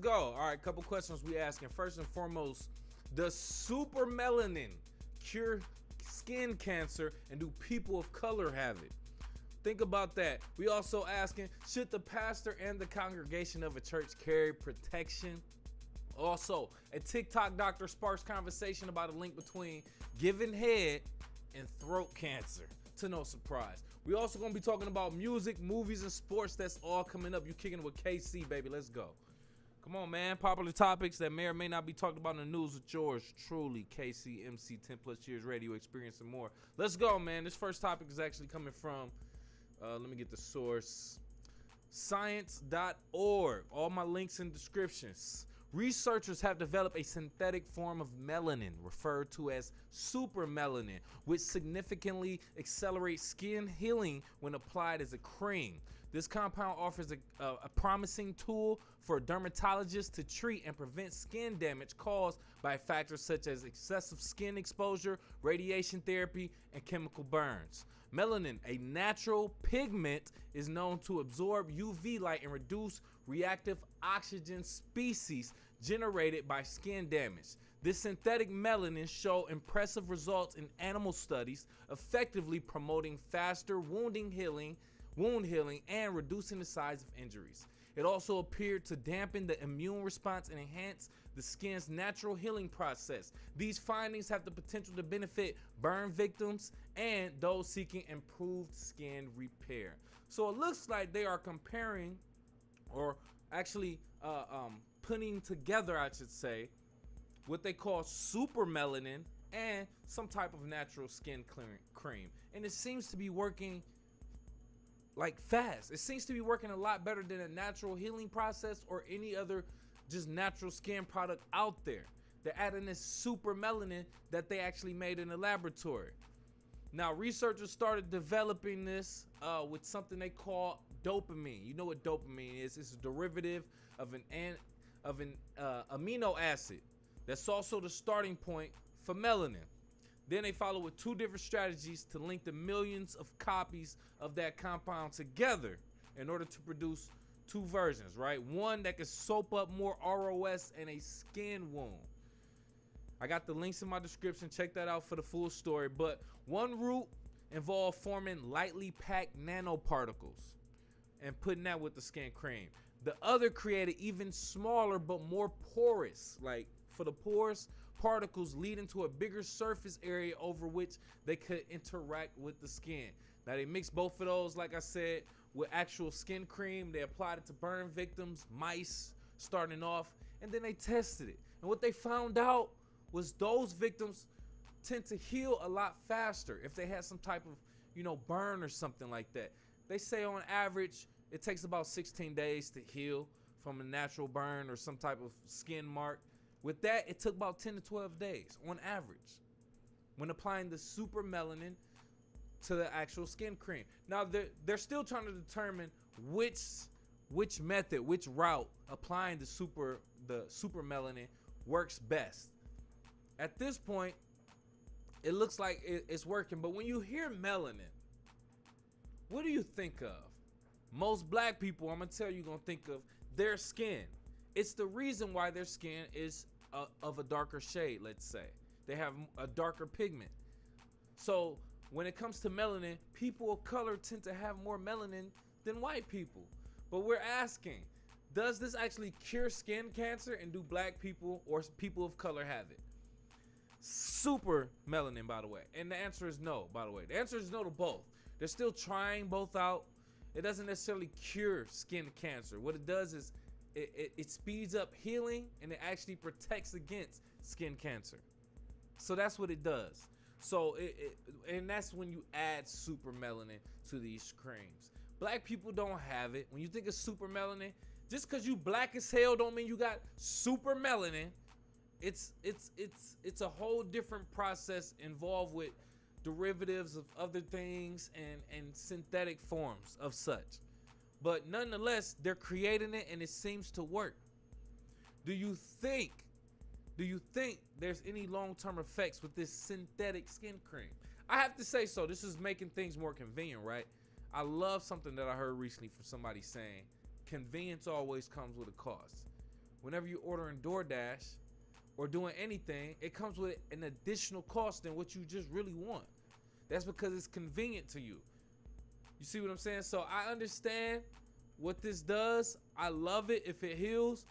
go. All right, couple questions we asking. First and foremost, does super melanin cure skin cancer, and do people of color have it? Think about that. We also asking, should the pastor and the congregation of a church carry protection? Also, a TikTok doctor sparks conversation about a link between giving head and throat cancer. To no surprise. We also gonna be talking about music, movies, and sports. That's all coming up. You kicking it with KC, baby. Let's go. Come on, man. Popular topics that may or may not be talked about in the news with yours truly, KC, MC, 10 plus years radio experience and more. Let's go, man. This first topic is actually coming from, let me get the source, science.org. All my links in descriptions. Researchers have developed a synthetic form of melanin, referred to as super melanin, which significantly accelerates skin healing when applied as a cream. This compound offers a promising tool for dermatologists to treat and prevent skin damage caused by factors such as excessive skin exposure, radiation therapy, and chemical burns. Melanin, a natural pigment, is known to absorb UV light and reduce reactive oxygen species generated by skin damage. This synthetic melanin show impressive results in animal studies, effectively promoting faster wound healing and reducing the size of injuries. It also appeared to dampen the immune response and enhance the skin's natural healing process. These findings have the potential to benefit burn victims and those seeking improved skin repair. So it looks like they are comparing, or actually putting together, I should say, what they call super melanin and some type of natural skin cream. And it seems to be working like fast. It seems to be working a lot better than a natural healing process or any other just natural skin product out there. They're adding this super melanin that they actually made in the laboratory. Now, researchers started developing this with something they call dopamine. You know what dopamine is? It's a derivative of an amino acid. That's also the starting point for melanin. Then they follow with two different strategies to link the millions of copies of that compound together in order to produce two versions, right? One that can soak up more ROS in a skin wound. I got the links in my description. Check that out for the full story. But one route involved forming lightly packed nanoparticles and putting that with the skin cream. The other created even smaller but more porous, like for the porous particles leading to a bigger surface area over which they could interact with the skin. Now they mixed both of those, like I said, with actual skin cream. They applied it to burn victims, mice starting off, and then they tested it. And what they found out was those victims tend to heal a lot faster if they had some type of, burn or something like that. They say on average, it takes about 16 days to heal from a natural burn or some type of skin mark. With that, it took about 10 to 12 days on average when applying the super melanin to the actual skin cream. Now, they're still trying to determine which method, which route applying the super melanin works best. At this point, it looks like it's working. But when you hear melanin, what do you think of? Most black people, I'm going to tell you, going to think of their skin. It's the reason why their skin is of a darker shade, let's say. They have a darker pigment. So when it comes to melanin, people of color tend to have more melanin than white people. But we're asking, does this actually cure skin cancer, and do black people or people of color have it? Super melanin, by the way. And the answer is no, by the way. The answer is no to both. They're still trying both out. It doesn't necessarily cure skin cancer. What it does is it speeds up healing, and it actually protects against skin cancer. So that's what it does. So and that's when you add super melanin to these creams. Black people don't have it. When you think of super melanin, just because you black as hell don't mean you got super melanin. It's a whole different process involved with derivatives of other things and synthetic forms of such. But nonetheless, they're creating it, and it seems to work. Do you think there's any long-term effects with this synthetic skin cream? I have to say so. This is making things more convenient, right? I love something that I heard recently from somebody saying, convenience always comes with a cost. whenever you're ordering DoorDash or doing anything, it comes with an additional cost than what you just really want. That's because it's convenient to you. You see what I'm saying? So I understand what this does. I love it if it heals,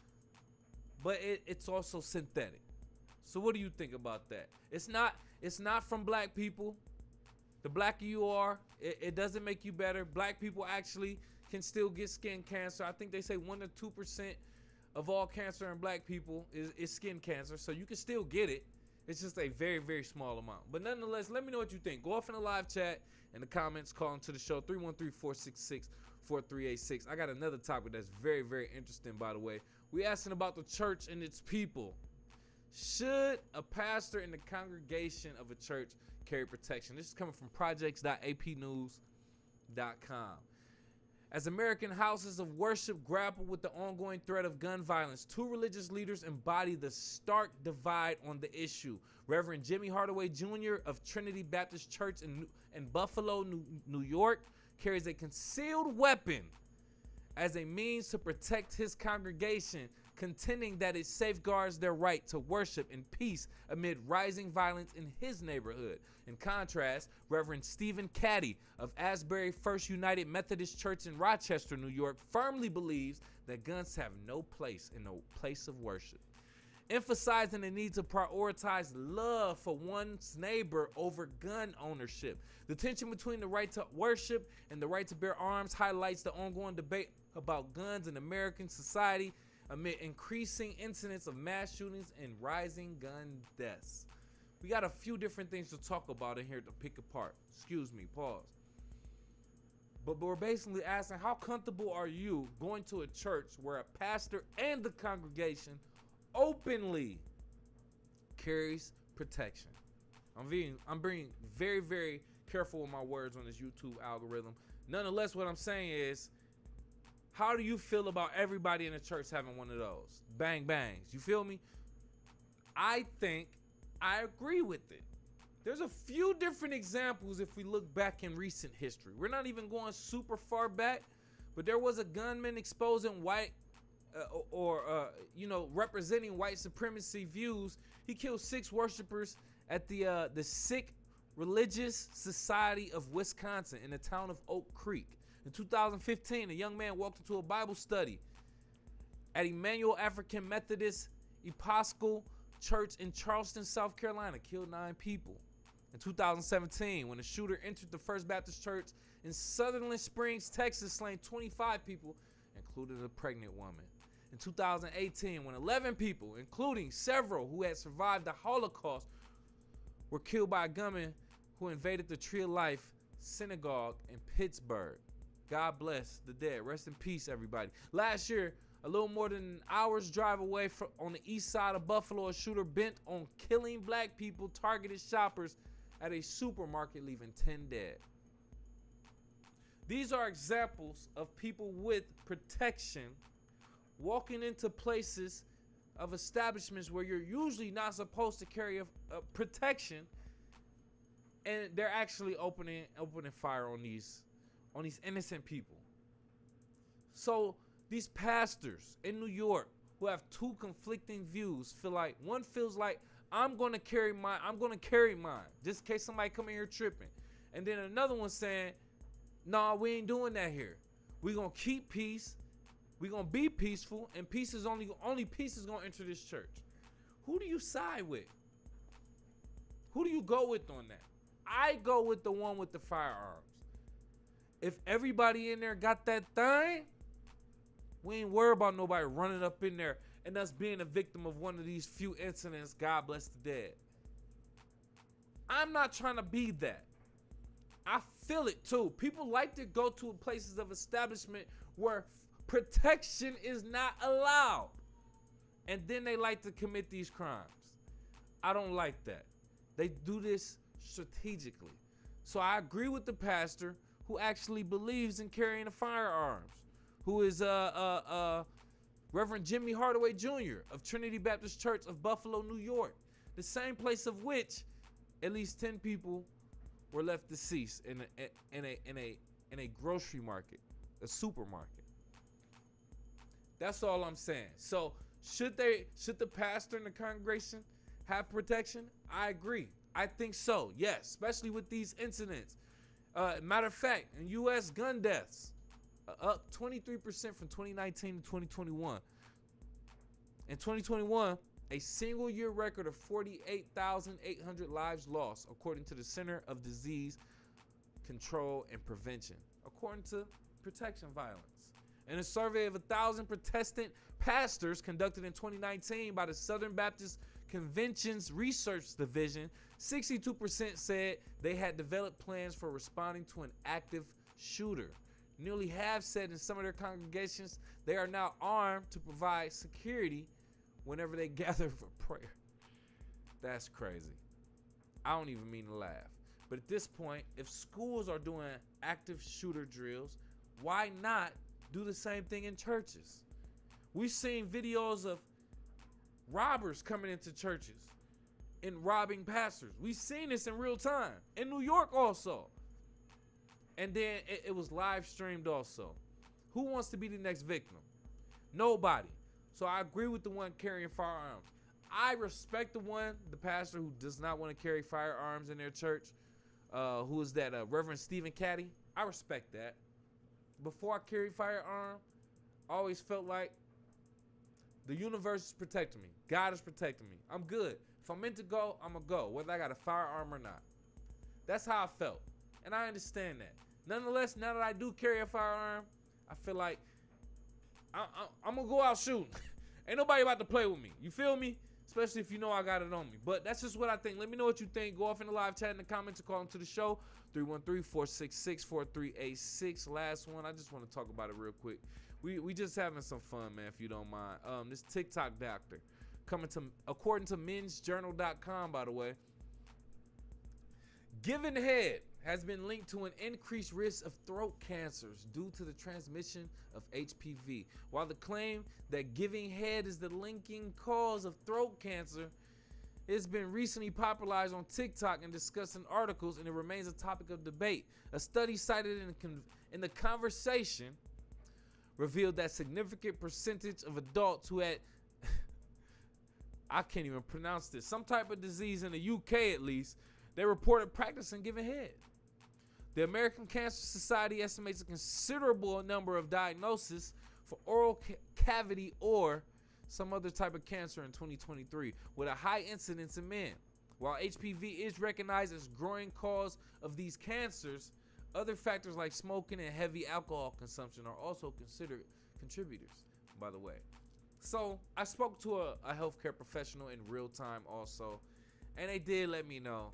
but it's also synthetic. So what do you think about that? It's not from black people. The blacker you are, it doesn't make you better. Black people actually can still get skin cancer. I think they say 1 to 2% of all cancer in black people is skin cancer. So you can still get it. It's just a very, very small amount. But nonetheless, let me know what you think. Go off in the live chat in the comments, call into the show, 313-466-4386. I got another topic that's very, very interesting, by the way. We asking about the church and its people. Should a pastor in the congregation of a church carry protection? This is coming from projects.apnews.com. As American houses of worship grapple with the ongoing threat of gun violence, two religious leaders embody the stark divide on the issue. Reverend Jimmy Hardaway Jr. of Trinity Baptist Church in Buffalo, New York, carries a concealed weapon as a means to protect his congregation, contending that it safeguards their right to worship in peace amid rising violence in his neighborhood. In contrast, Reverend Stephen Caddy of Asbury First United Methodist Church in Rochester, New York, firmly believes that guns have no place in a place of worship, emphasizing the need to prioritize love for one's neighbor over gun ownership. The tension between the right to worship and the right to bear arms highlights the ongoing debate about guns in American society amid increasing incidents of mass shootings and rising gun deaths. We got a few different things to talk about in here to pick apart. Excuse me, pause. But we're basically asking, how comfortable are you going to a church where a pastor and the congregation openly carries protection? I'm being very, very careful with my words on this YouTube algorithm. Nonetheless, what I'm saying is, how do you feel about everybody in the church having one of those? Bang bangs. You feel me? I think I agree with it. There's a few different examples if we look back in recent history. We're not even going super far back, but there was a gunman exposing representing white supremacy views. He killed 6 worshipers at the Sikh Religious Society of Wisconsin in the town of Oak Creek. In 2015, a young man walked into a Bible study at Emmanuel African Methodist Episcopal Church in Charleston, South Carolina, killed 9 people. In 2017, when a shooter entered the First Baptist Church in Sutherland Springs, Texas, slaying 25 people, including a pregnant woman. In 2018, when 11 people, including several who had survived the Holocaust, were killed by a gunman who invaded the Tree of Life Synagogue in Pittsburgh. God bless the dead. Rest in peace, everybody. Last year, a little more than an hour's drive away from on the east side of Buffalo, a shooter bent on killing black people targeted shoppers at a supermarket, leaving 10 dead. These are examples of people with protection walking into places of establishments where you're usually not supposed to carry a protection, and they're actually opening fire on these innocent people. So these pastors in New York who have two conflicting views feels like I'm gonna carry mine just in case somebody come in here tripping, and then another one saying, nah, we ain't doing that here. We gonna keep peace. We gonna be peaceful, and peace is only peace is gonna enter this church. Who do you side with? Who do you go with on that? I go with the one with the firearms. If everybody in there got that thing, we ain't worried about nobody running up in there and us being a victim of one of these few incidents. God bless the dead. I'm not trying to be that. I feel it too. People like to go to places of establishment where protection is not allowed, and then they like to commit these crimes. I don't like that. They do this strategically. So I agree with the pastor who actually believes in carrying a firearms, who is Reverend Jimmy Hardaway Jr. of Trinity Baptist Church of Buffalo, New York, the same place of which at least 10 people were left deceased in a grocery market, a supermarket. That's all I'm saying. So Should the pastor and the congregation have protection? I agree. I think so, yes, especially with these incidents. Matter of fact, in U.S. gun deaths, up 23% from 2019 to 2021. In 2021, a single year record of 48,800 lives lost, according to the Center of Disease Control and Prevention, according to Protection Violence. In a survey of 1,000 Protestant pastors conducted in 2019 by the Southern Baptist Convention's Research Division, 62% said they had developed plans for responding to an active shooter. Nearly half said in some of their congregations they are now armed to provide security whenever they gather for prayer. That's crazy. I don't even mean to laugh. But at this point, if schools are doing active shooter drills, why not do the same thing in churches? We've seen videos of robbers coming into churches and robbing pastors. We've seen this in real time in New York also. And then it was live streamed also. Who wants to be the next victim? Nobody. So I agree with the one carrying firearms. I respect the pastor who does not want to carry firearms in their church. Who is that? Reverend Stephen Caddy. I respect that. Before I carried firearm, I always felt like the universe is protecting me. God is protecting me. I'm good. If I'm meant to go, I'm going to go, whether I got a firearm or not. That's how I felt. And I understand that. Nonetheless, now that I do carry a firearm, I feel like I'm going to go out shooting. Ain't nobody about to play with me. You feel me? Especially if you know I got it on me. But that's just what I think. Let me know what you think. Go off in the live chat in the comments or call into the show. 313-466-4386. Last one. I just want to talk about it real quick. We just having some fun, man, if you don't mind. This TikTok doctor coming to, according to mensjournal.com, by the way, giving head has been linked to an increased risk of throat cancers due to the transmission of HPV. While the claim that giving head is the linking cause of throat cancer has been recently popularized on TikTok and discussed in articles, and it remains a topic of debate. A study cited in the conversation revealed that significant percentage of adults who had I can't even pronounce this, some type of disease in the UK at least, they reported practicing giving head. The American Cancer Society estimates a considerable number of diagnoses for oral cavity or some other type of cancer in 2023, with a high incidence in men. While HPV is recognized as growing cause of these cancers, other factors like smoking and heavy alcohol consumption are also considered contributors, by the way. So I spoke to a healthcare professional in real time also, and they did let me know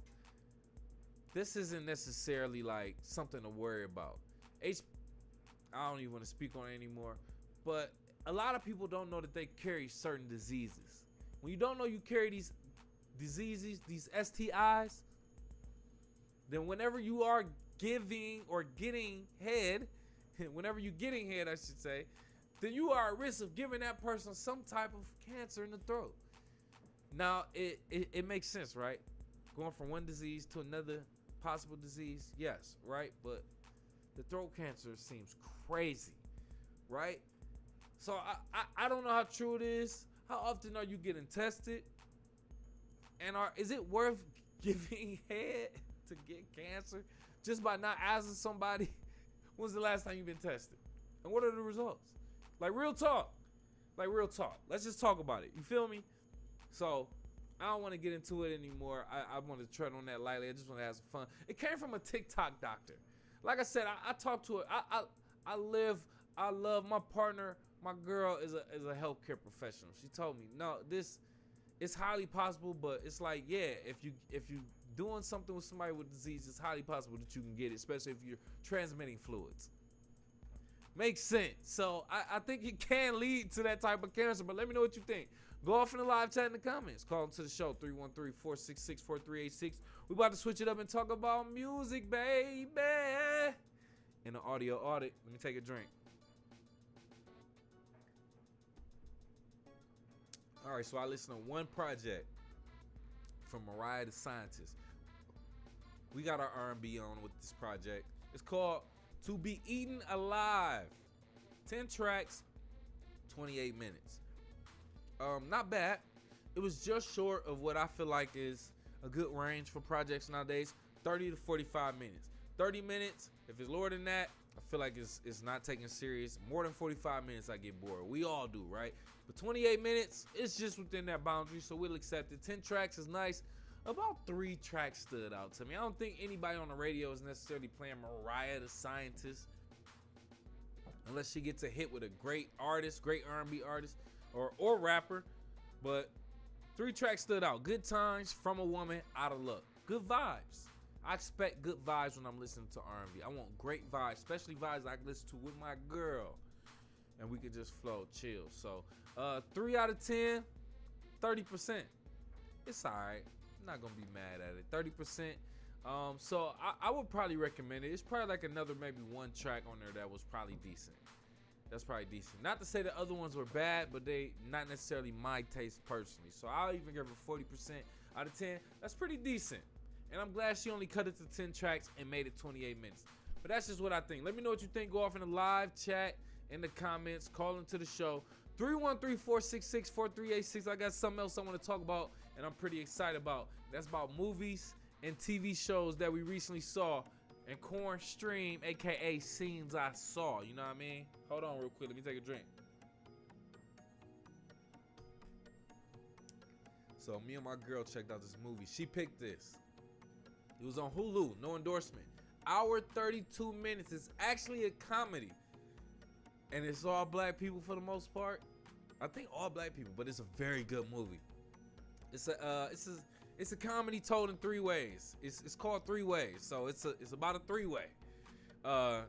this isn't necessarily like something to worry about. I don't even want to speak on it anymore, but a lot of people don't know that they carry certain diseases. When you don't know you carry these diseases, these STIs, then whenever you are giving or getting head, whenever you're getting head, I should say, then you are at risk of giving that person some type of cancer in the throat. Now, it makes sense, right? Going from one disease to another possible disease, yes, right? But the throat cancer seems crazy, right? So I don't know how true it is. How often are you getting tested? And is it worth giving head to get cancer just by not asking somebody when's the last time you've been tested? And what are the results? Like real talk. Let's just talk about it. You feel me? So I don't want to get into it anymore. I want to tread on that lightly. I just want to have some fun. It came from a TikTok doctor. Like I said, I talked to her. I love my partner. My girl is a healthcare professional. She told me, no, this it's highly possible, but it's like, yeah, if you doing something with somebody with disease, it's highly possible that you can get it, especially if you're transmitting fluids. Makes sense. So I think it can lead to that type of cancer, but let me know what you think. Go off in the live chat in the comments. Call into the show, 313-466-4386. We about to switch it up and talk about music, baby. In the audio audit, let me take a drink. All right, so I listened to one project from Mariah the Scientist. We got our R&B on with this project. It's called To Be Eaten Alive. 10 tracks, 28 minutes. Not bad. It was just short of what I feel like is a good range for projects nowadays. 30 to 45 minutes. 30 minutes, if it's lower than that, I feel like it's not taken serious. More than 45 minutes, I get bored. We all do, right? But 28 minutes, it's just within that boundary, so we'll accept it. 10 tracks is nice. About 3 tracks stood out to me. I don't think anybody on the radio is necessarily playing Mariah the Scientist, unless she gets a hit with a great artist, great R&B artist, or rapper. But 3 tracks stood out. Good times, From a Woman, Out of Luck. Good vibes. I expect good vibes when I'm listening to R&B. I want great vibes, especially vibes I can listen to with my girl, and we can just flow, chill. So 3 out of 10, 30%. It's all right. I'm not gonna be mad at it. 30%. So I would probably recommend it. It's probably like another maybe 1 track on there that was probably decent. That's probably decent. Not to say the other ones were bad, but they not necessarily my taste personally. So I'll even give her 40% out of 10. That's pretty decent. And I'm glad she only cut it to 10 tracks and made it 28 minutes. But that's just what I think. Let me know what you think. Go off in the live chat, in the comments, call into the show. 313-466-4386. I got something else I want to talk about, and I'm pretty excited about. That's about movies and TV shows that we recently saw and Corn Stream, aka Scenes I Saw. You know what I mean? Hold on real quick. Let me take a drink. So me and my girl checked out this movie. She picked this. It was on Hulu, no endorsement. Hour 32 minutes. It's actually a comedy. And it's all black people for the most part. I think all black people, but it's a very good movie. It's a comedy told in 3 ways. It's called 3 Ways. So it's about a 3-way. An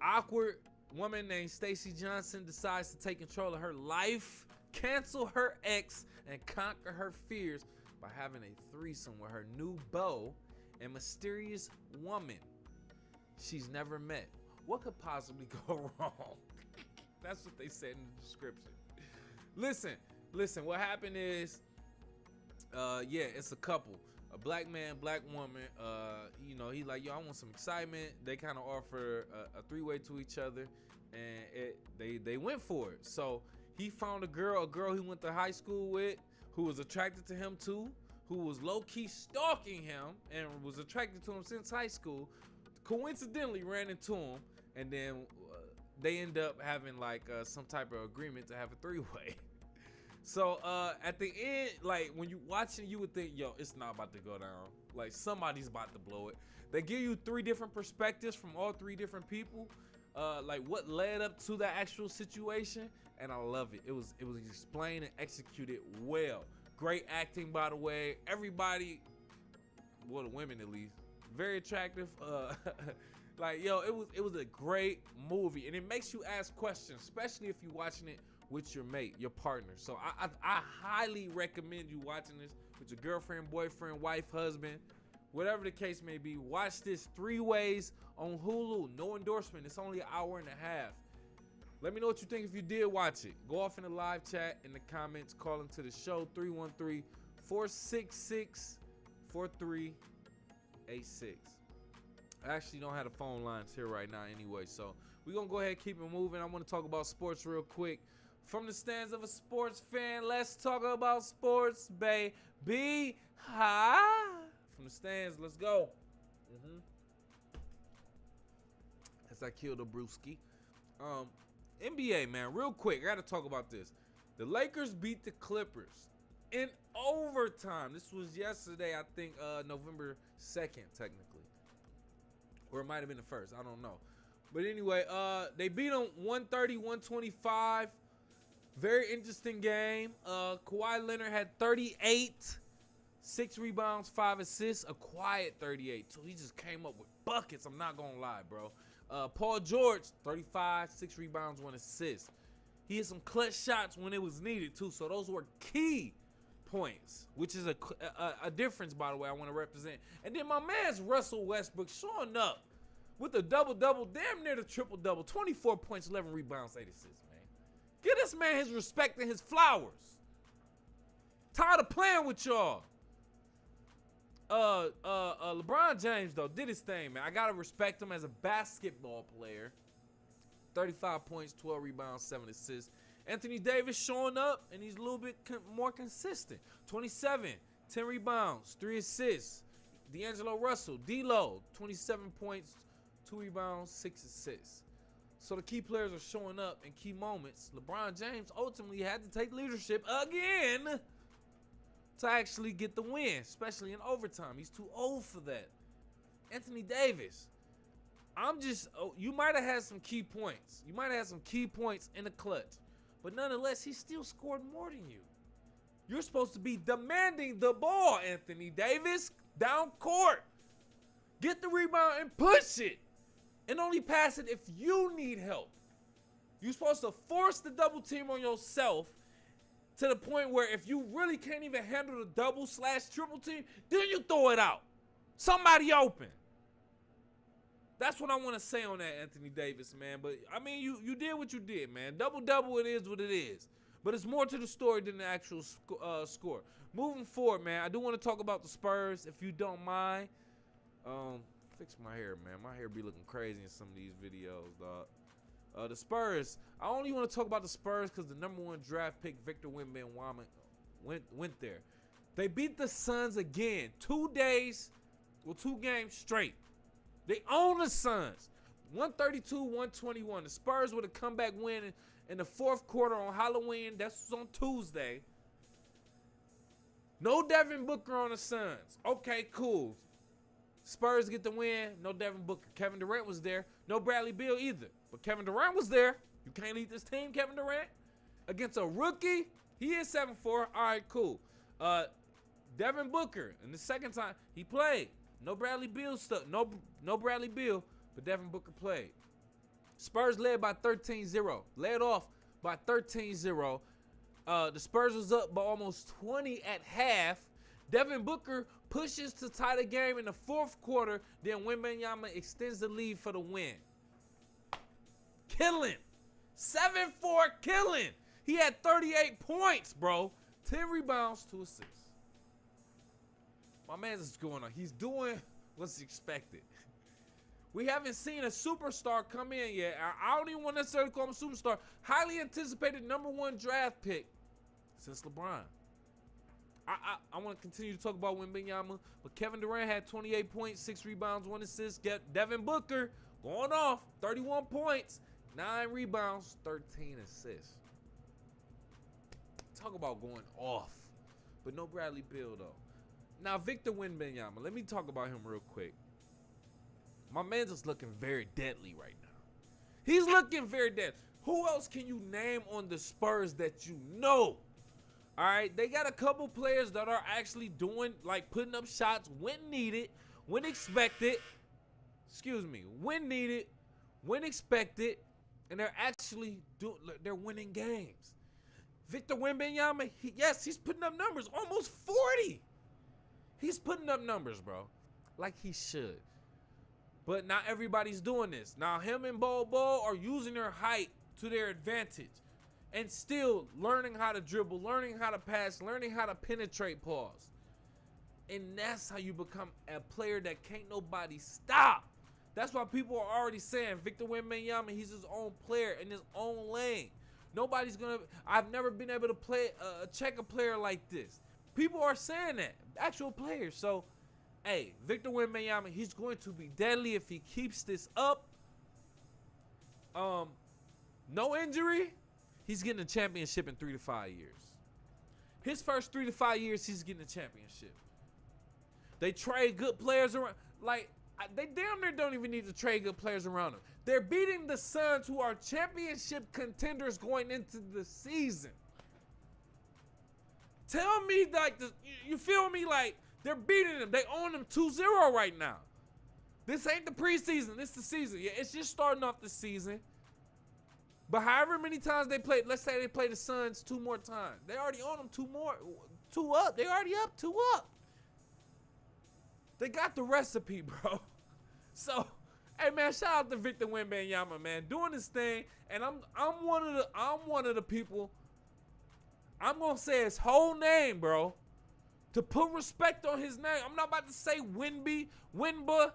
awkward woman named Stacey Johnson decides to take control of her life, cancel her ex, and conquer her fears by having a threesome with her new beau and mysterious woman she's never met. What could possibly go wrong? That's what they said in the description. Listen, what happened is, it's a couple. A black man, black woman, he like, yo, I want some excitement. They kind of offer a 3-way to each other, and they went for it. So he found a girl he went to high school with, who was attracted to him too, who was low-key stalking him and was attracted to him since high school, coincidentally ran into him, and then they end up having like some type of agreement to have a 3-way. So at the end, like when you watching, you would think, yo, it's not about to go down. Like somebody's about to blow it. They give you 3 different perspectives from all 3 different people, like what led up to that actual situation, and I love it. It was explained and executed well. Great acting, by the way. Everybody, well, the women at least, very attractive. Like, yo, it was a great movie, and it makes you ask questions, especially if you're watching it with your mate, your partner. So I highly recommend you watching this with your girlfriend, boyfriend, wife, husband, whatever the case may be. Watch this 3 Ways on Hulu. No endorsement. It's only an hour and a half. Let me know what you think if you did watch it. Go off in the live chat, in the comments, call into the show, 313-466-4386. I actually don't have the phone lines here right now anyway, so we're going to go ahead and keep it moving. I want to talk about sports real quick. From the stands of a sports fan, let's talk about sports, baby. Ha! From the stands, let's go. As I killed a brewski. NBA, man, real quick, I got to talk about this. The Lakers beat the Clippers in overtime. This was yesterday, I think, November 2nd, technically. Or it might have been the 1st. I don't know. But anyway, they beat them 130-125. Very interesting game. Kawhi Leonard had 38, 6 rebounds, 5 assists, a quiet 38. So he just came up with buckets. I'm not going to lie, bro. Paul George, 35, 6 rebounds, 1 assist. He had some clutch shots when it was needed, too. So those were key points, which is a difference, by the way, I want to represent. And then my man's Russell Westbrook showing up with a double-double, damn near the triple-double. 24 points, 11 rebounds, 8 assists, man. Give this man his respect and his flowers. Tired of playing with y'all. LeBron James, though, did his thing, man. I got to respect him as a basketball player. 35 points, 12 rebounds, 7 assists. Anthony Davis showing up, and he's a little bit more consistent. 27, 10 rebounds, 3 assists. D'Angelo Russell, D-Lo, 27 points, 2 rebounds, 6 assists. So the key players are showing up in key moments. LeBron James ultimately had to take leadership again to actually get the win, especially in overtime. He's too old for that. Anthony Davis, you might have had some key points. You might have had some key points in the clutch. But nonetheless, he still scored more than you. You're supposed to be demanding the ball, Anthony Davis, down court. Get the rebound and push it. And only pass it if you need help. You're supposed to force the double team on yourself to the point where if you really can't even handle the double/triple team, then you throw it out. Somebody open. That's what I want to say on that, Anthony Davis, man. But, I mean, you did what you did, man. Double-double, it is what it is. But it's more to the story than the actual score. Moving forward, man, I do want to talk about the Spurs, if you don't mind. Fix my hair, man. My hair be looking crazy in some of these videos, dog. The Spurs, I only want to talk about the Spurs because the #1 draft pick, Victor Wembanyama, went there. They beat the Suns again. 2 days, 2 games straight. They own the Suns. 132-121. The Spurs with a comeback win in the 4th quarter on Halloween. That's on Tuesday. No Devin Booker on the Suns. Okay, cool. Spurs get the win. No Devin Booker. Kevin Durant was there. No Bradley Beal either. But Kevin Durant was there. You can't lead this team, Kevin Durant. Against a rookie, he is 7-4. All right, cool. Devin Booker, and the second time he played. No Bradley Beal stuff. No Bradley Beal, but Devin Booker played. Spurs led by 13-0. Led off by 13-0. The Spurs was up by almost 20 at half. Devin Booker pushes to tie the game in the 4th quarter. Then Wembanyama extends the lead for the win. Killing. 7-4 killing. He had 38 points, bro. 10 rebounds, 2 assists. My man's is going on. He's doing what's expected. We haven't seen a superstar come in yet. I don't even want to necessarily call him a superstar. Highly anticipated #1 draft pick since LeBron. I want to continue to talk about Wembanyama, but Kevin Durant had 28 points, 6 rebounds, 1 assist. Devin Booker going off, 31 points, 9 rebounds, 13 assists. Talk about going off. But no Bradley Beal, though. Now, Victor Wembanyama, let me talk about him real quick. My man's just looking very deadly right now. He's looking very deadly. Who else can you name on the Spurs that you know? All right, they got a couple players that are actually doing, like putting up shots when needed, when expected. Excuse me, when needed, when expected, and they're actually they're winning games. Victor Wembanyama, yes, he's putting up numbers, almost 40. He's putting up numbers, bro, like he should. But not everybody's doing this. Now, him and Bol are using their height to their advantage and still learning how to dribble, learning how to pass, learning how to penetrate pause. And that's how you become a player that can't nobody stop. That's why people are already saying Victor Wembanyama, he's his own player in his own lane. Nobody's going to – I've never been able to check a player like this. People are saying that, actual players. So, hey, Victor Wembanyama, he's going to be deadly if he keeps this up. No injury, he's getting a championship in 3 to 5 years. His first 3 to 5 years, he's getting a championship. They trade good players around. Like, they damn near don't even need to trade good players around them. They're beating the Suns, who are championship contenders going into the season. Tell me, like, you feel me? Like, they're beating them. They own them 2-0 right now. This ain't the preseason. This is the season. Yeah, it's just starting off the season. But however many times they play, let's say they play the Suns 2 more times. They already own them 2 up. They already up 2 up. They got the recipe, bro. So, hey man, shout out to Victor Wembanyama, man, doing this thing. And I'm one of the people. I'm gonna say his whole name, bro, to put respect on his name. I'm not about to say Winba.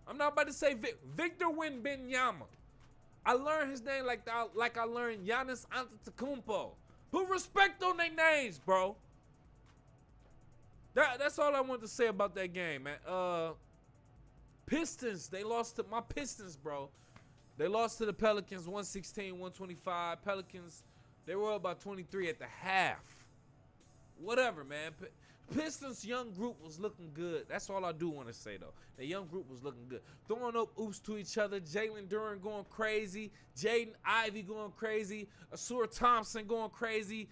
I'm not about to say Victor Wembanyama. I learned his name like I learned Giannis Antetokounmpo. Put respect on their names, bro. That's all I wanted to say about that game, man. Pistons, they lost to my Pistons, bro. They lost to the Pelicans 116-125. Pelicans, they were up by 23 at the half. Whatever, man. Pistons young group was looking good. That's all I do want to say, though. The young group was looking good. Throwing up oops to each other. Jalen Duren going crazy. Jaden Ivey going crazy. Asur Thompson going crazy.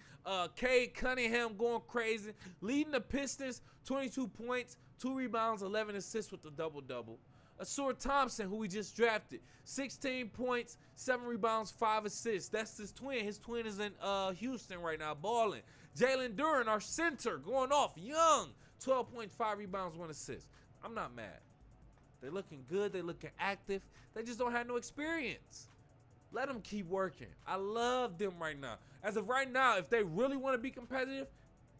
Cade Cunningham going crazy. Leading the Pistons, 22 points, 2 rebounds, 11 assists with the double-double. Asur Thompson, who we just drafted, 16 points, 7 rebounds, 5 assists. That's his twin. His twin is in Houston right now, balling. Jalen Duren, our center, going off young, 12.5 rebounds, 1 assist. I'm not mad. They're looking good. They're looking active. They just don't have no experience. Let them keep working. I love them right now. As of right now, if they really want to be competitive,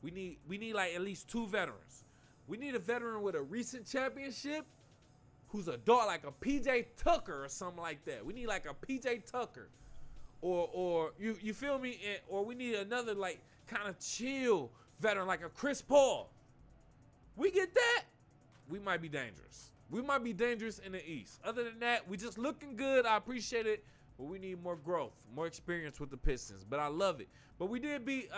we need like at least 2 veterans. We need a veteran with a recent championship who's a dog, like a PJ Tucker or something like that. We need like a PJ Tucker. Or you feel me? Or we need another like kind of chill veteran like a Chris Paul. We get that, we might be dangerous. We might be dangerous in the East. Other than that, we just looking good. I appreciate it, but we need more growth, more experience with the Pistons. But I love it. But we did beat,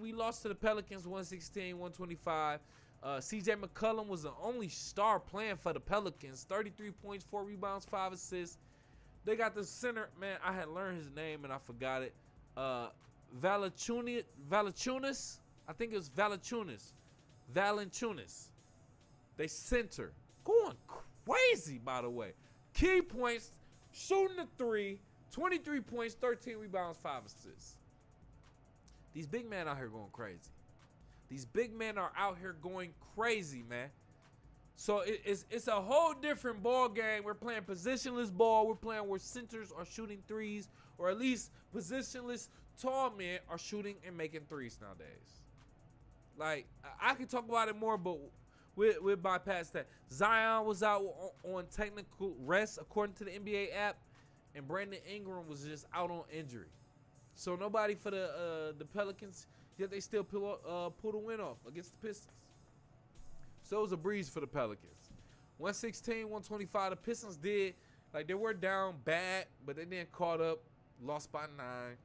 we lost to the Pelicans 116-125. CJ McCollum was the only star playing for the Pelicans. 33 points, 4 rebounds, 5 assists. They got the center, man, I had learned his name and I forgot it. Valanciunas. I think it was Valanciunas. They center. Going crazy, by the way. Key points, shooting the 3, 23 points, 13 rebounds, 5 assists. These big men out here going crazy. These big men are out here going crazy, man. So it's a whole different ball game. We're playing positionless ball. We're playing where centers are shooting threes, or at least positionless tall men are shooting and making threes nowadays. Like, I could talk about it more, but we'll bypass that. Zion was out on technical rest, according to the NBA app, and Brandon Ingram was just out on injury. So nobody for the Pelicans, yet they still pull the win off against the Pistons. So it was a breeze for the Pelicans. 116-125. The Pistons did, like, they were down bad, but they didn't caught up. Lost by 9.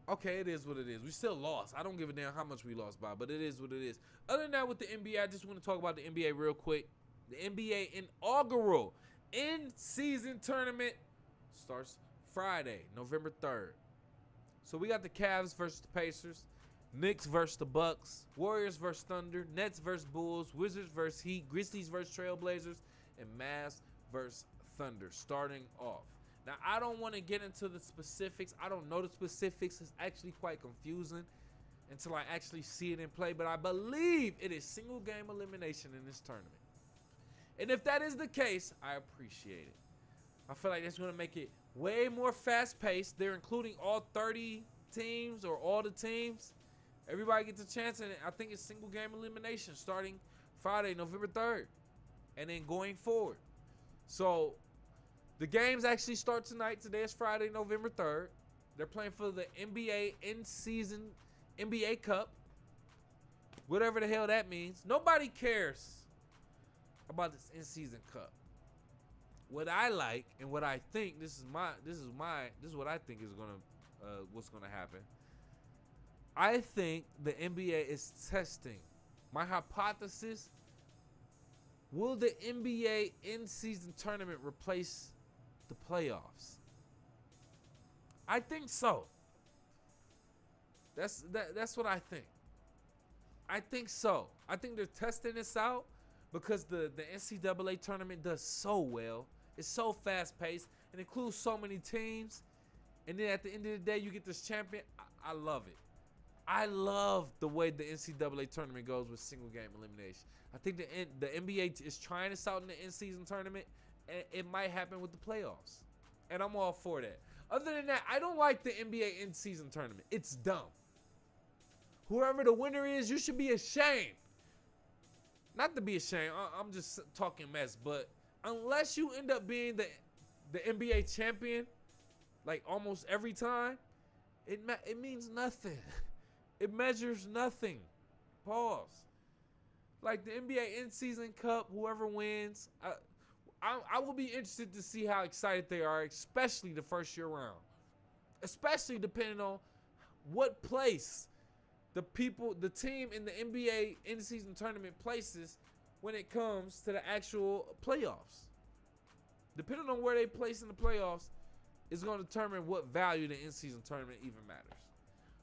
Okay, it is what it is. We still lost. I don't give a damn how much we lost by, but it is what it is. Other than that, with the NBA, I just want to talk about the NBA real quick. The NBA inaugural in-season tournament starts Friday, November 3rd. So we got the Cavs versus the Pacers, Knicks versus the Bucks, Warriors versus Thunder, Nets versus Bulls, Wizards versus Heat, Grizzlies versus Trailblazers, and Mavs versus Thunder starting off. Now, I don't want to get into the specifics. I don't know the specifics. It's actually quite confusing until I actually see it in play, but I believe it is single game elimination in this tournament. And if that is the case, I appreciate it. I feel like that's going to make it way more fast-paced. They're including all 30 teams or all the teams. Everybody gets a chance, and I think it's single game elimination starting Friday, November 3rd, and then going forward. So the games actually start tonight. Today is Friday, November 3rd. They're playing for the NBA in-season NBA Cup, whatever the hell that means. Nobody cares about this in-season cup. What I like and what I think, this is what I think is what's gonna happen. I think the NBA is testing. My hypothesis: will the NBA in-season tournament replace the playoffs? I think so. That's what I think. I think so. I think they're testing this out because the NCAA tournament does so well. It's so fast-paced and includes so many teams. And then at the end of the day, you get this champion. I love it. I love the way the NCAA tournament goes with single-game elimination. I think the NBA is trying this out in the in-season tournament, and it might happen with the playoffs. And I'm all for that. Other than that, I don't like the NBA in-season tournament. It's dumb. Whoever the winner is, you should be ashamed. Not to be ashamed. I'm just talking mess, but unless you end up being the NBA champion, like almost every time, it means nothing. It measures nothing. Pause. Like the NBA in-season cup, whoever wins, I will be interested to see how excited they are, especially the first year round. Especially depending on what place the team in the NBA in-season tournament places when it comes to the actual playoffs. Depending on where they place in the playoffs is going to determine what value the in-season tournament even matters.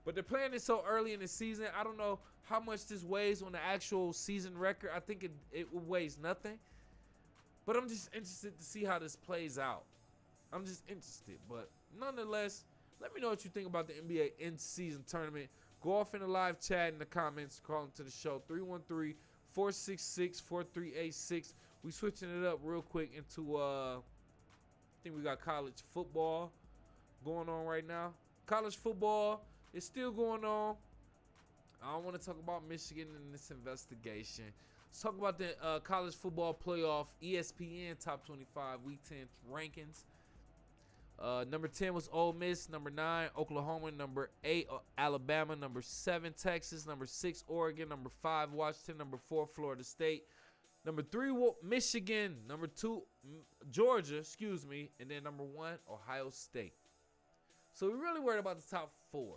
But they're playing it so early in the season. I don't know how much this weighs on the actual season record. I think it weighs nothing. But I'm just interested to see how this plays out. I'm just interested. But nonetheless, let me know what you think about the NBA in-season tournament. Go off in the live chat in the comments. Call into the show. 313-466-4386. We switching it up real quick into, I think we got college football going on right now. College football is still going on. I don't want to talk about Michigan in this investigation. Let's talk about the college football playoff ESPN Top 25 Week 10 rankings. Number 10 was Ole Miss. Number 9, Oklahoma. Number 8, Alabama. Number 7, Texas. Number 6, Oregon. Number 5, Washington. Number 4, Florida State. Number 3, Michigan. Number 2, Georgia. And then number 1, Ohio State. So we're really worried about the top 4.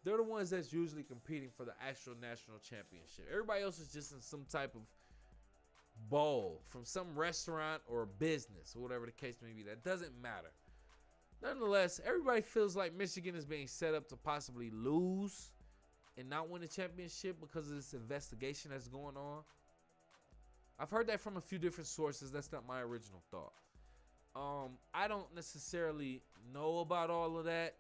They're the ones that's usually competing for the actual national championship. Everybody else is just in some type of bowl from some restaurant or business or whatever the case may be. That doesn't matter. Nonetheless, everybody feels like Michigan is being set up to possibly lose and not win the championship because of this investigation that's going on. I've heard that from a few different sources. That's not my original thought. I don't necessarily know about all of that.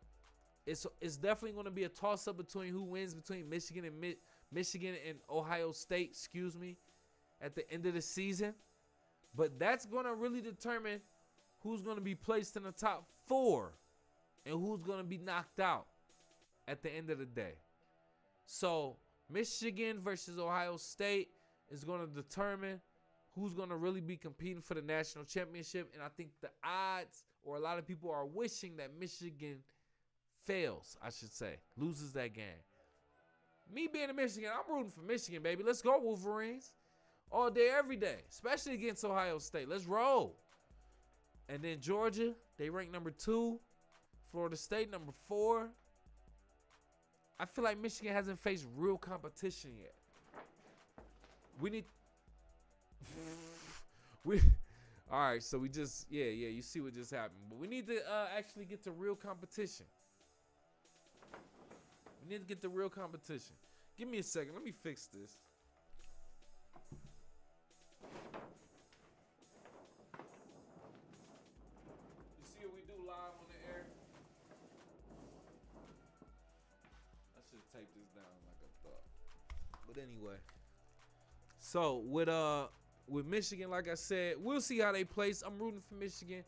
It's definitely going to be a toss-up between who wins between Michigan and Ohio State, at the end of the season. But that's going to really determine who's going to be placed in the top 4 and who's going to be knocked out at the end of the day. So Michigan versus Ohio State is going to determine who's going to really be competing for the national championship. And I think the odds, or a lot of people are wishing that Michigan fails, loses that game. Me being a Michigan, I'm rooting for Michigan, baby. Let's go, Wolverines. All day, every day, especially against Ohio State. Let's roll. And then Georgia, they rank number 2. Florida State, number 4. I feel like Michigan hasn't faced real competition yet. All right, so we just, you see what just happened. But we need to actually get to real competition. Give me a second. Let me fix this. You see what we do live on the air? I should have taped this down like I thought. But anyway. So with Michigan, like I said, we'll see how they place. I'm rooting for Michigan.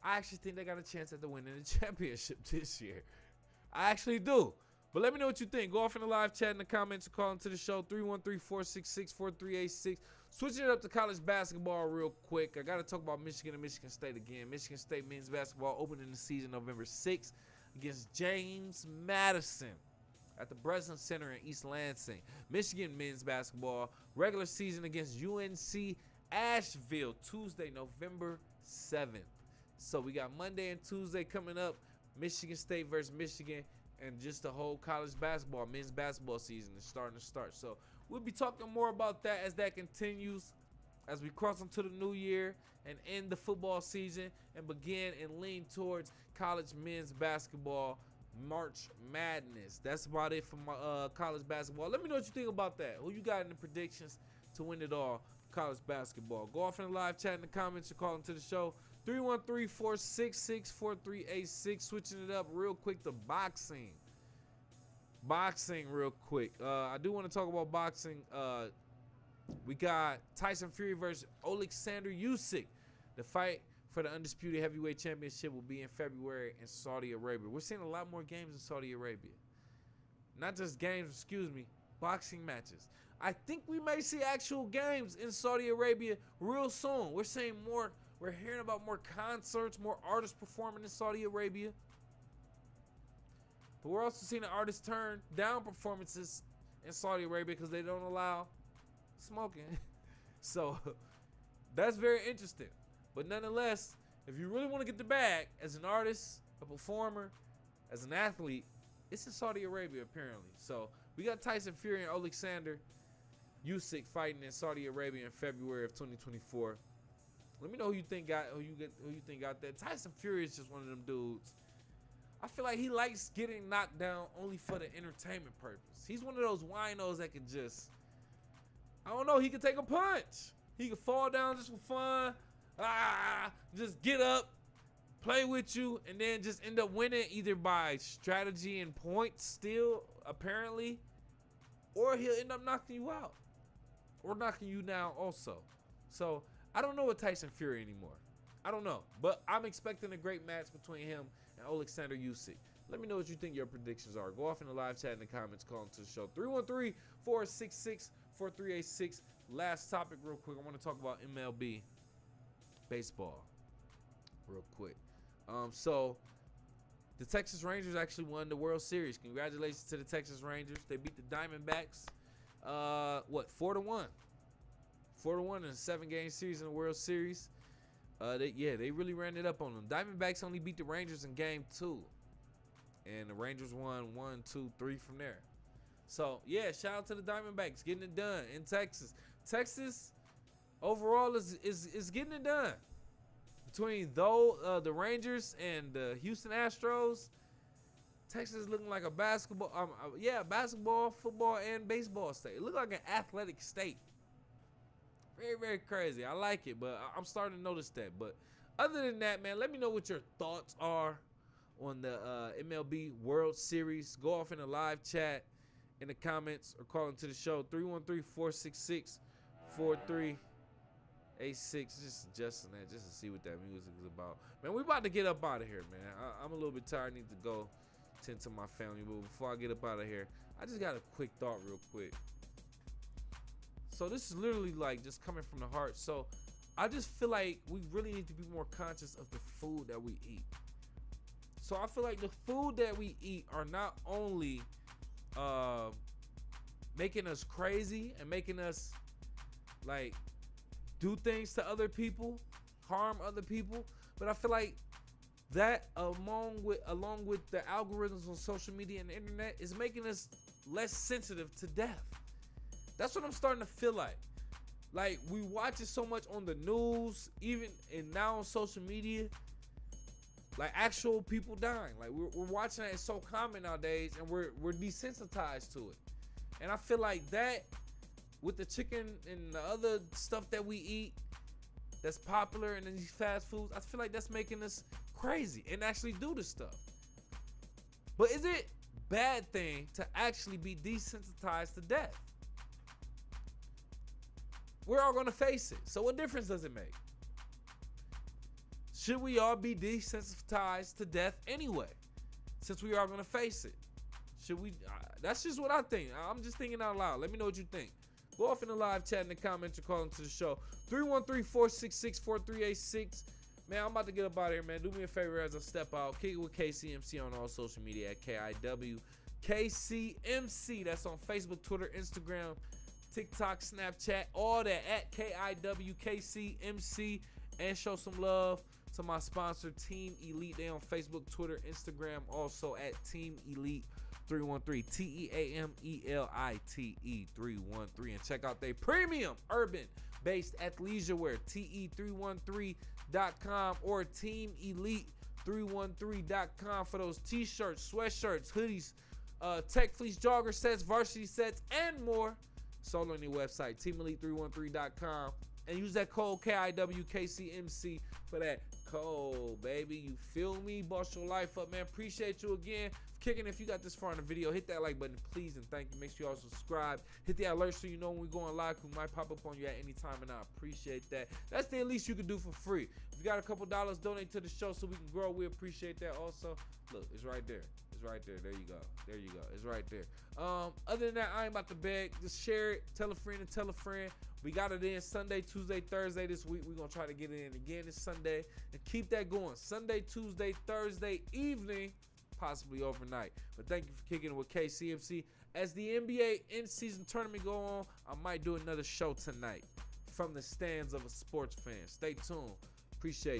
I actually think they got a chance at the winning the championship this year. I actually do. But let me know what you think. Go off in the live chat in the comments or call into the show. 313-466-4386. Switching it up to college basketball real quick. I got to talk about Michigan and Michigan State again. Michigan State men's basketball opening the season November 6th against James Madison at the Breslin Center in East Lansing. Michigan men's basketball regular season against UNC Asheville Tuesday, November 7th. So we got Monday and Tuesday coming up. Michigan State versus Michigan. And just the whole college basketball, men's basketball season is starting to start. So we'll be talking more about that as that continues, as we cross into the new year and end the football season and begin and lean towards college men's basketball March Madness. That's about it for my college basketball. Let me know what you think about that. Who you got in the predictions to win it all, college basketball? Go off in the live chat in the comments or call into the show. 313-466-4386. Switching it up real quick to boxing. Real quick. I do want to talk about boxing. We got Tyson Fury versus Alexander Usyk. The fight for the undisputed heavyweight championship will be in February in Saudi Arabia. We're seeing a lot more games in Saudi Arabia. Not just games, boxing matches. I think we may see actual games in Saudi Arabia real soon. We're seeing more We're hearing about more concerts, more artists performing in Saudi Arabia. But we're also seeing the artists turn down performances in Saudi Arabia because they don't allow smoking. So that's very interesting. But nonetheless, if you really want to get the bag as an artist, a performer, as an athlete, it's in Saudi Arabia apparently. So we got Tyson Fury and Alexander Usyk fighting in Saudi Arabia in February of 2024. Let me know who you think got that. Tyson Fury is just one of them dudes. I feel like he likes getting knocked down only for the entertainment purpose. He's one of those winos that can just, I don't know, he can take a punch. He can fall down just for fun. Just get up, play with you, and then just end up winning either by strategy and points still, apparently, or he'll end up knocking you out or knocking you down also. So I don't know with Tyson Fury anymore. I don't know, but I'm expecting a great match between him and Alexander Usyk. Let me know what you think your predictions are. Go off in the live chat in the comments, call into the show. 313-466-4386. Last topic real quick. I want to talk about MLB baseball real quick. So the Texas Rangers actually won the World Series. Congratulations to the Texas Rangers. They beat the Diamondbacks. 4-1. 4-1 in a 7-game series in the World Series. They really ran it up on them. Diamondbacks only beat the Rangers in game 2. And the Rangers won 1, 2, 3 from there. So, yeah, shout out to the Diamondbacks getting it done in Texas. Texas, overall, is getting it done. Between the Rangers and the Houston Astros, Texas is looking like a basketball, football, and baseball state. It looked like an athletic state. Very, very crazy. I like it, but I'm starting to notice that. But other than that, man, let me know what your thoughts are on the MLB World Series. Go off in the live chat in the comments or call into the show. 313-466-4386. Just adjusting that just to see what that music is about. Man, we about to get up out of here, man. I'm a little bit tired. I need to go tend to my family. But before I get up out of here, I just got a quick thought real quick. So this is literally like just coming from the heart. So I just feel like we really need to be more conscious of the food that we eat. So I feel like the food that we eat are not only making us crazy and making us like do things to other people, harm other people, but I feel like that along with the algorithms on social media and the internet is making us less sensitive to death. That's what I'm starting to feel like. Like we watch it so much on the news, even and now on social media. Like actual people dying. Like we're watching that. It's so common nowadays, and we're desensitized to it. And I feel like that with the chicken and the other stuff that we eat that's popular in these fast foods, I feel like that's making us crazy and actually do this stuff. But is it a bad thing to actually be desensitized to death? We're all gonna face it. So what difference does it make? Should we all be desensitized to death anyway? Since we are gonna face it. Should we? That's just what I think. I'm just thinking out loud. Let me know what you think. Go off in the live chat in the comments or call into the show. 313-466-4386. Man, I'm about to get up out of here, man. Do me a favor as I step out. Kick it with KCMC on all social media at KIWKCMC. That's on Facebook, Twitter, Instagram, TikTok, Snapchat, all that at KIWKCMC. And show some love to my sponsor, Team Elite. They on Facebook, Twitter, Instagram, also at Team Elite 313, TEAMELITE 313. And check out their premium urban-based athleisure wear, TE313.com or TeamElite313.com for those t-shirts, sweatshirts, hoodies, tech fleece jogger sets, varsity sets, and more. It's all on your website, TeamElite313.com. And use that code KIWKCMC for that code, baby. You feel me? Boss your life up, man. Appreciate you again for kicking. If you got this far in the video, hit that like button, please, and thank you. Make sure you also subscribe. Hit the alert so you know when we're going live. We might pop up on you at any time, and I appreciate that. That's the least you can do for free. If you got a couple dollars, donate to the show so we can grow. We appreciate that also. Look, it's right there. It's right there. There you go. There you go. It's right there. Other than that, I ain't about to beg. Just share it. Tell a friend and tell a friend. We got it in Sunday, Tuesday, Thursday this week. We're going to try to get it in again this Sunday and keep that going. Sunday, Tuesday, Thursday evening, possibly overnight. But thank you for kicking it with KCMC. As the NBA in-season tournament go on, I might do another show tonight from the stands of a sports fan. Stay tuned. Appreciate you.